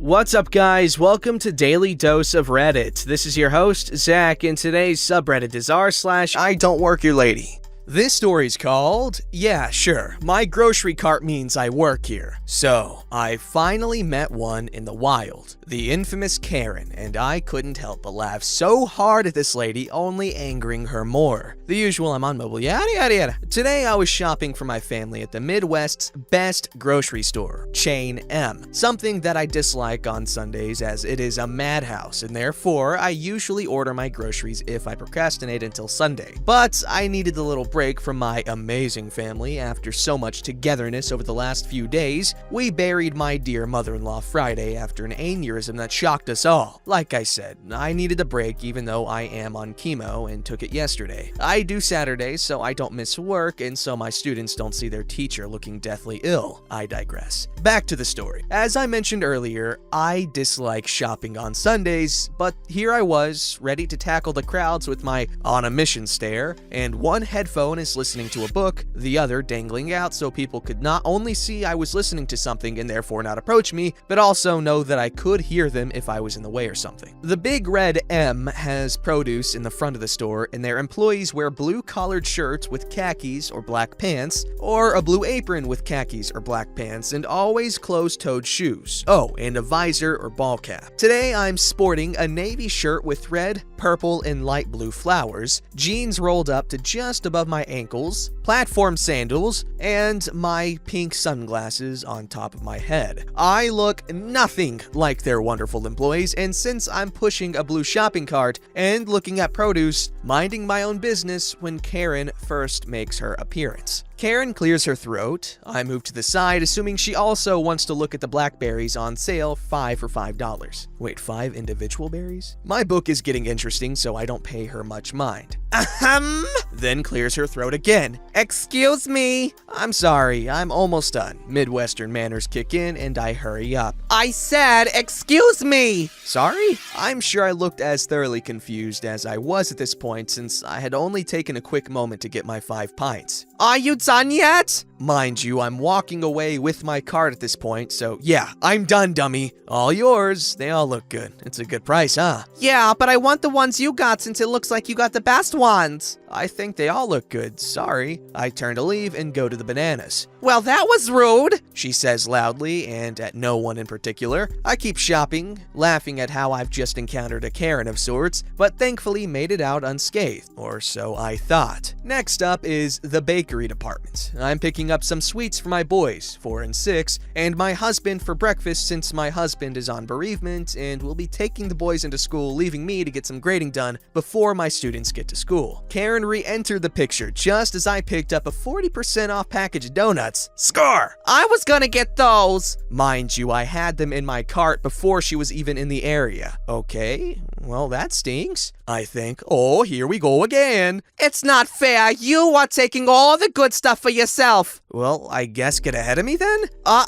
What's up, guys? Welcome to Daily Dose of Reddit. This is your host, Zach, and today's subreddit is r/IDontWorkHereLady. This story's called, yeah, sure, my grocery cart means I work here. So, I finally met one in the wild, the infamous Karen, and I couldn't help but laugh so hard at this lady, only angering her more. The usual I'm on mobile, yada yada yada. Today I was shopping for my family at the Midwest's best grocery store, Chain M, something that I dislike on Sundays as it is a madhouse, and therefore I usually order my groceries if I procrastinate until Sunday. But I needed a little break from my amazing family after so much togetherness over the last few days. We buried my dear mother-in-law Friday after an aneurysm that shocked us all. Like I said, I needed a break even though I am on chemo and took it yesterday. I do Saturdays so I don't miss work and so my students don't see their teacher looking deathly ill. I digress. Back to the story. As I mentioned earlier, I dislike shopping on Sundays, but here I was, ready to tackle the crowds with my on a mission stare, and one headphone is listening to a book, the other dangling out so people could not only see I was listening to something and therefore not approach me, but also know that I could hear them if I was in the way or something. The big red M has produce in the front of the store, and their employees wear blue-collared shirts with khakis or black pants, or a blue apron with khakis or black pants, and always closed-toed shoes. Oh, and a visor or ball cap. Today I'm sporting a navy shirt with red, purple, and light blue flowers, jeans rolled up to just above my ankles, platform sandals, and my pink sunglasses on top of my head. I look nothing like their wonderful employees, and since I'm pushing a blue shopping cart and looking at produce, minding my own business when Karen first makes her appearance. Karen clears her throat. I move to the side, assuming she also wants to look at the blackberries on sale, 5 for $5. Wait, 5 individual berries? My book is getting interesting, so I don't pay her much mind. Ahem! Then clears her throat again. Excuse me. I'm sorry, I'm almost done. Midwestern manners kick in, and I hurry up. I said, excuse me! Sorry? I'm sure I looked as thoroughly confused as I was at this point, since I had only taken a quick moment to get my 5 pints. Are you done yet? Mind you, I'm walking away with my cart at this point, so yeah, I'm done, dummy. All yours. They all look good. It's a good price, huh? Yeah, but I want the ones you got since it looks like you got the best ones. I think they all look good, sorry. I turn to leave and go to the bananas. Well, that was rude, she says loudly and at no one in particular. I keep shopping, laughing at how I've just encountered a Karen of sorts, but thankfully made it out unscathed, or so I thought. Next up is the bakery department. I'm picking up some sweets for my boys, 4 and 6, and my husband for breakfast since my husband is on bereavement and will be taking the boys into school, leaving me to get some grading done before my students get to school. Karen re-entered the picture just as I picked up a 40% off package of donuts. Score! I was gonna get those! Mind you, I had them in my cart before she was even in the area. Okay, well that stinks, I think. Oh, here we go again. It's not fair. You are taking all the good stuff for yourself. Well, I guess get ahead of me then?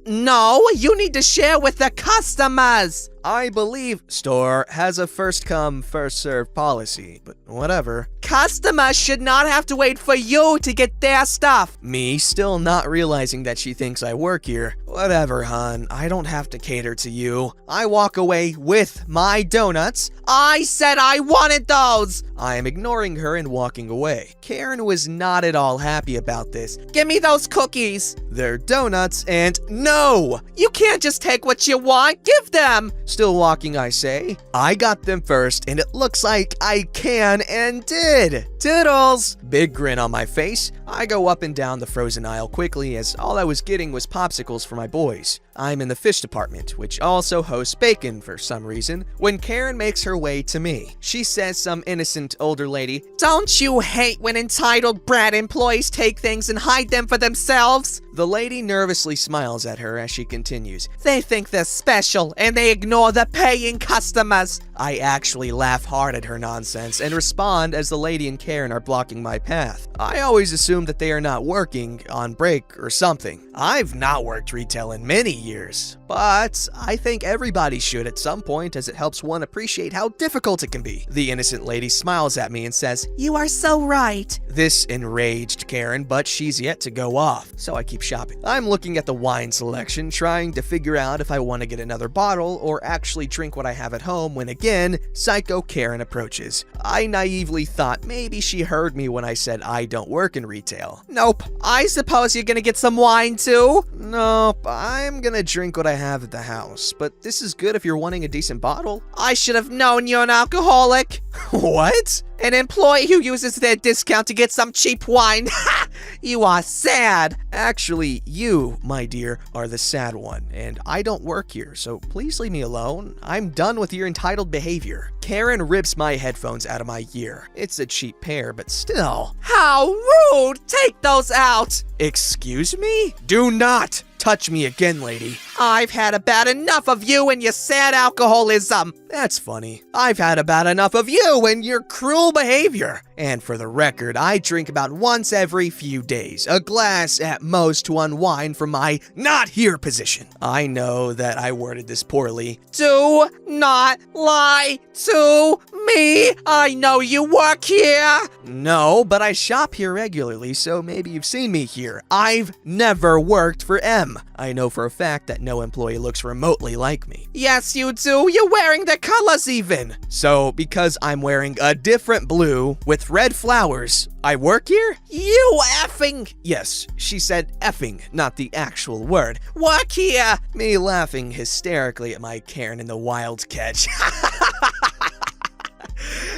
No, you need to share with the customers. I believe store has a first come, first served policy, but whatever. Customers should not have to wait for you to get their stuff. Me still not realizing that she thinks I work here. Whatever, hon. I don't have to cater to you. I walk away with my donuts. I said I wanted those. I am ignoring her and walking away. Karen was not at all happy about this. Give me those cookies. They're donuts and no! You can't just take what you want. Give them. Still walking, I say. I got them first, and it looks like I can and did. Toodles! Big grin on my face. I go up and down the frozen aisle quickly as all I was getting was popsicles for my boys. I'm in the fish department, which also hosts bacon for some reason, when Karen makes her way to me. She says some innocent older lady, "Don't you hate when entitled brat employees take things and hide them for themselves?" The lady nervously smiles at her as she continues. "They think they're special and they ignore the paying customers." I actually laugh hard at her nonsense and respond as the lady and Karen are blocking my path. I always assume that they are not working, on break or something. I've not worked retail in many years. but I think everybody should at some point, as it helps one appreciate how difficult it can be. The innocent lady smiles at me and says, "You are so right." This enraged Karen, but she's yet to go off, so I keep shopping. I'm looking at the wine selection, trying to figure out if I want to get another bottle or actually drink what I have at home when again, Psycho Karen approaches. I naively thought maybe she heard me when I said I don't work in retail. "Nope. I suppose you're gonna get some wine too?" "Nope. I'm gonna drink what I have at the house, but this is good if you're wanting a decent bottle." "I should have known you're an alcoholic." "What?" "An employee who uses their discount to get some cheap wine. Ha! You are sad." "Actually, you, my dear, are the sad one, and I don't work here, so please leave me alone. I'm done with your entitled behavior." Karen rips my headphones out of my ear. It's a cheap pair, but still. "How rude! Take those out!" "Excuse me? Do not touch me again, lady." "I've had about enough of you and your sad alcoholism." "That's funny. I've had about enough of you and your cruel behavior. And for the record, I drink about once every few days, a glass at most to unwind from my not here position." I know that I worded this poorly. "Do not lie to me. I know you work here." "No, but I shop here regularly, so maybe you've seen me here. I've never worked for M. I know for a fact that no employee looks remotely like me." "Yes, you do. You're wearing the colors even." "So, because I'm wearing a different blue with red flowers, I work here?" "You effing..." Yes, she said effing, not the actual word. "Work here." Me laughing hysterically at my Karen in the wild catch.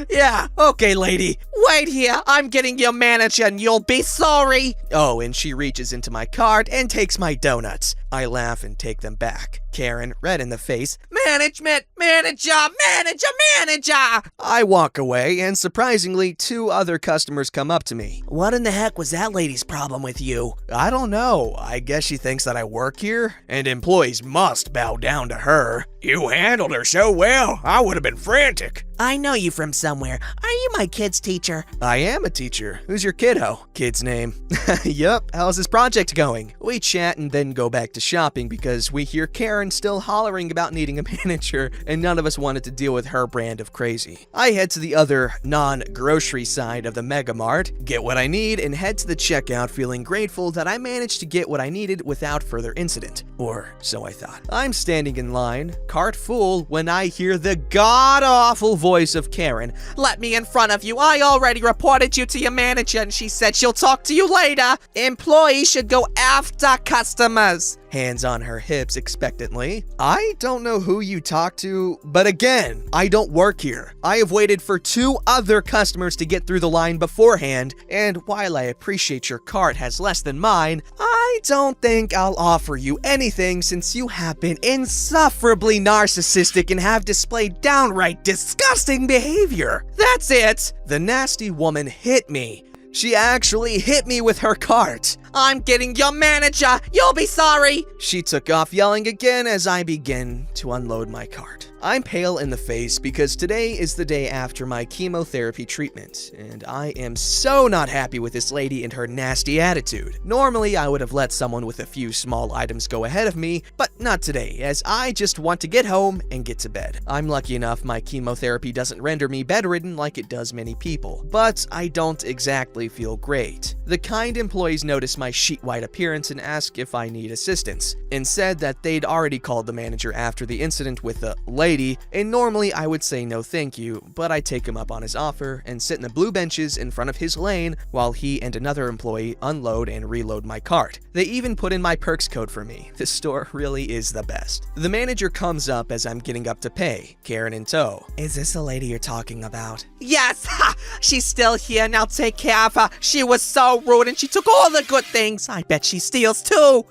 "Yeah, okay, lady. Wait here. I'm getting your manager and you'll be sorry." Oh, and she reaches into my cart and takes my donuts. I laugh and take them back. Karen, red in the face, "Management, manager, manager, manager." I walk away, and surprisingly, 2 other customers come up to me. "What in the heck was that lady's problem with you?" "I don't know. I guess she thinks that I work here, and employees must bow down to her." "You handled her so well, I would have been frantic." "I know you from somewhere. Are you my kid's teacher?" "I am a teacher. Who's your kiddo?" "Kid's name." "Yup. How's his project going?" We chat and then go back to shopping because we hear Karen still hollering about needing a manager, and none of us wanted to deal with her brand of crazy. I head to the other non-grocery side of the Mega Mart, get what I need, and head to the checkout feeling grateful that I managed to get what I needed without further incident. Or so I thought. I'm standing in line, cart full, when I hear the god-awful voice of Karen. "Let me in front of you. I already reported you to your manager and she said she'll talk to you later. Employees should go after customers." Hands on her hips expectantly. I don't know who you talk to, but again, I don't work here. I have waited for 2 other customers to get through the line beforehand, and while I appreciate your cart has less than mine, I don't think I'll offer you anything since you have been insufferably narcissistic and have displayed downright disgusting behavior. That's it. The nasty woman hit me. She actually hit me with her cart. "I'm getting your manager. You'll be sorry." She took off yelling again as I begin to unload my cart. I'm pale in the face because today is the day after my chemotherapy treatment, and I am so not happy with this lady and her nasty attitude. Normally, I would have let someone with a few small items go ahead of me, but not today, as I just want to get home and get to bed. I'm lucky enough my chemotherapy doesn't render me bedridden like it does many people, but I don't exactly feel great. The kind employees notice my sheet-white appearance and ask if I need assistance, and said that they'd already called the manager after the incident with the lady, and normally I would say no thank you, but I take him up on his offer and sit in the blue benches in front of his lane while he and another employee unload and reload my cart. They even put in my perks code for me. This store really is the best. The manager comes up as I'm getting up to pay, Karen in tow. "Is this the lady you're talking about?" "Yes! Ha! She's still here. Now take care of her. She was so rude and she took all the good things. I bet she steals too."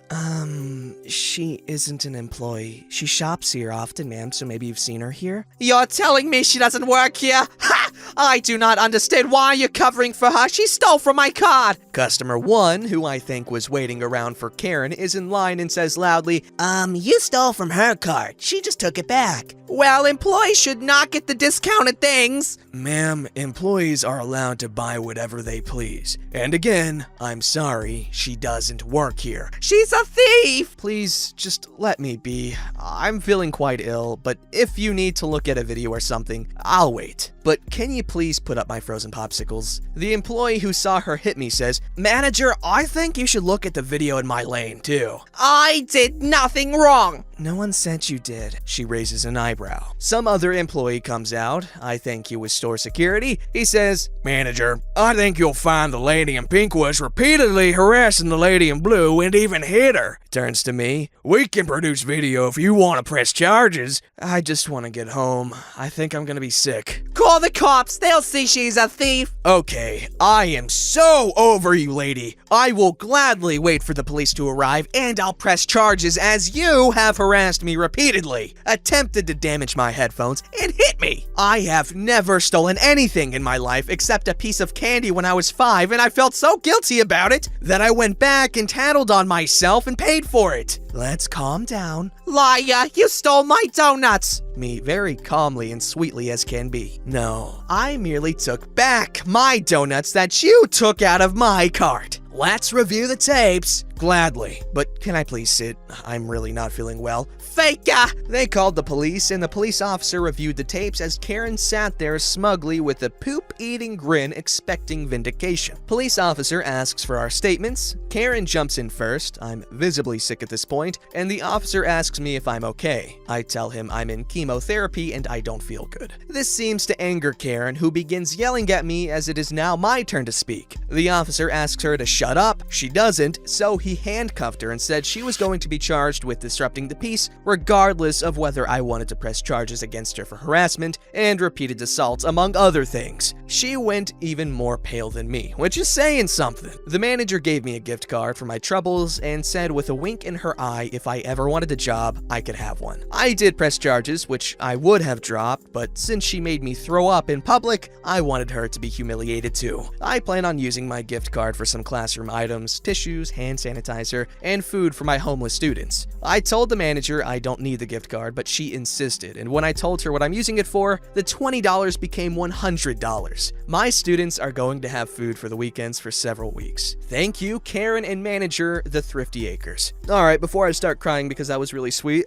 She isn't an employee. She shops here often, ma'am, so maybe you've seen her here?" "You're telling me she doesn't work here? Ha! I do not understand why you're covering for her. She stole from my card. Customer 1, who I think was waiting around for Karen, is in line and says loudly, You stole from her card. She just took it back. Well, employees should not get the discounted things. Ma'am, employees are allowed to buy whatever they please. And again, I'm sorry, she doesn't work here. She's a thief! Please, just let me be. I'm feeling quite ill, but if you need to look at a video or something, I'll wait. But can you please put up my frozen popsicles? The employee who saw her hit me says, Manager, I think you should look at the video in my lane, too. I did nothing wrong. No one said you did. She raises an eyebrow. Some other employee comes out. I think he was store security. He says, Manager, I think you'll find the lady in pink was repeatedly harassing the lady in blue and even hit her. Turns to me, we can produce video if you want to press charges. I just want to get home. I think I'm gonna be sick. Call the cops. They'll see she's a thief. Okay, I am so over you, lady. I will gladly wait for the police to arrive and I'll press charges as you have harassed me repeatedly, attempted to damage my headphones, and hit me. I have never stolen anything in my life except a piece of candy when I was 5, and I felt so guilty about it that I went back and tattled on myself and paid for it. Let's calm down. Liar, you stole my donuts. Me very calmly and sweetly as can be. No, I merely took back my donuts that you took out of my cart. Let's review the tapes. Gladly, but can I please sit? I'm really not feeling well. Faker! They called the police, and the police officer reviewed the tapes as Karen sat there smugly with a poop-eating grin expecting vindication. Police officer asks for our statements. Karen jumps in first. I'm visibly sick at this point, and the officer asks me if I'm okay. I tell him I'm in chemotherapy and I don't feel good. This seems to anger Karen, who begins yelling at me as it is now my turn to speak. The officer asks her to shut up. She doesn't, so he handcuffed her and said she was going to be charged with disrupting the peace, regardless of whether I wanted to press charges against her for harassment and repeated assaults, among other things. She went even more pale than me, which is saying something. The manager gave me a gift card for my troubles and said with a wink in her eye if I ever wanted a job, I could have one. I did press charges, which I would have dropped, but since she made me throw up in public, I wanted her to be humiliated too. I plan on using my gift card for some classroom items, tissues, hand sanitizer, and food for my homeless students. I told the manager I don't need the gift card, but she insisted, and when I told her what I'm using it for, the $20 became $100. My students are going to have food for the weekends for several weeks. Thank you, Karen and manager, the Thrifty Acres. Alright, before I start crying because that was really sweet,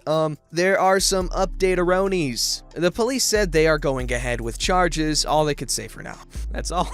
there are some update-aronies. The police said they are going ahead with charges, all they could say for now. That's all.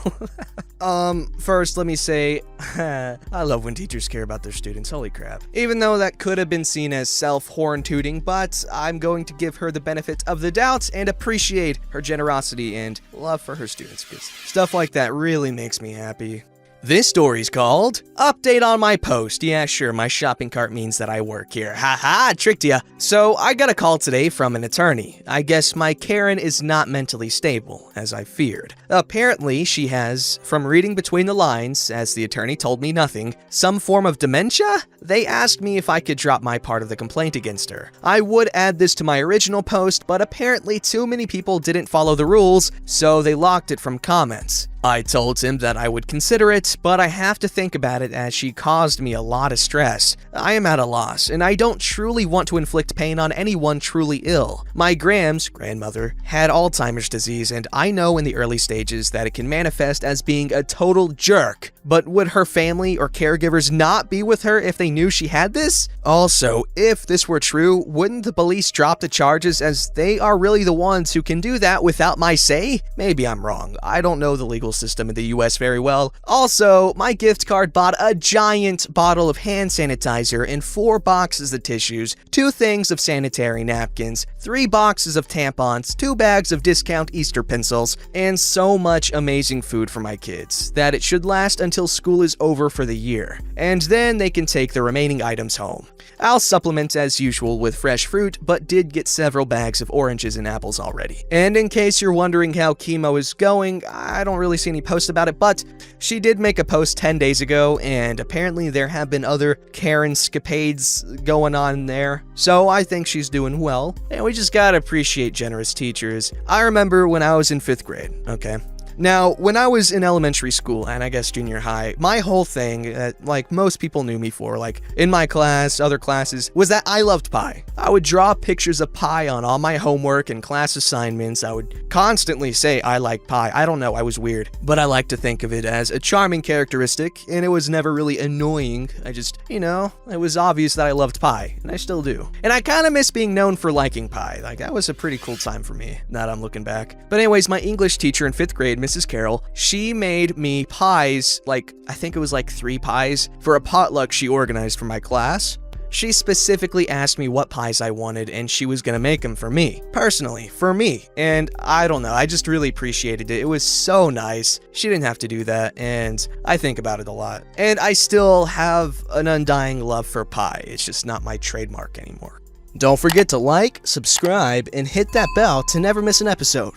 First, let me say, I love when teachers care about their students, holy crap. Even though that could have been seen as self-horn tooting, but I'm going to give her the benefit of the doubt and appreciate her generosity and love for her students, because stuff like that really makes me happy. This story's called Update on My Post. Yeah, sure, my shopping cart means that I work here. Haha, tricked ya. So, I got a call today from an attorney. I guess my Karen is not mentally stable, as I feared. Apparently, she has, from reading between the lines, as the attorney told me nothing, some form of dementia? They asked me if I could drop my part of the complaint against her. I would add this to my original post, but apparently too many people didn't follow the rules, so they locked it from comments. I told him that I would consider it, but I have to think about it as she caused me a lot of stress. I am at a loss, and I don't truly want to inflict pain on anyone truly ill. My grandmother, had Alzheimer's disease, and I know in the early stages that it can manifest as being a total jerk. But would her family or caregivers not be with her if they knew she had this? Also, if this were true, wouldn't the police drop the charges as they are really the ones who can do that without my say? Maybe I'm wrong. I don't know the legal system in the US very well. Also, my gift card bought a giant bottle of hand sanitizer and 4 boxes of tissues, 2 things of sanitary napkins, 3 boxes of tampons, 2 bags of discount Easter pencils, and so much amazing food for my kids that it should last until school is over for the year, and then they can take the remaining items home. I'll supplement as usual with fresh fruit, but did get several bags of oranges and apples already. And in case you're wondering how chemo is going, I don't really see any posts about it, but she did make a post 10 days ago, and apparently there have been other Karen-scapades going on there, so I think she's doing well, and we we just gotta appreciate generous teachers. I remember when I was in 5th grade, okay? Now, when I was in elementary school, and I guess junior high, my whole thing, like most people knew me for, like in my class, other classes, was that I loved pie. I would draw pictures of pie on all my homework and class assignments. I would constantly say I like pie. I don't know, I was weird. But I like to think of it as a charming characteristic, and it was never really annoying. I just, it was obvious that I loved pie, and I still do. And I kind of miss being known for liking pie. Like, that was a pretty cool time for me, now that I'm looking back. But anyways, my English teacher in 5th grade, Mrs. Carroll, she made me pies, I think it was 3 pies, for a potluck she organized for my class. She specifically asked me what pies I wanted, and she was gonna make them for me. Personally, for me. And I don't know, I just really appreciated it. It was so nice. She didn't have to do that, and I think about it a lot. And I still have an undying love for pie. It's just not my trademark anymore. Don't forget to like, subscribe, and hit that bell to never miss an episode.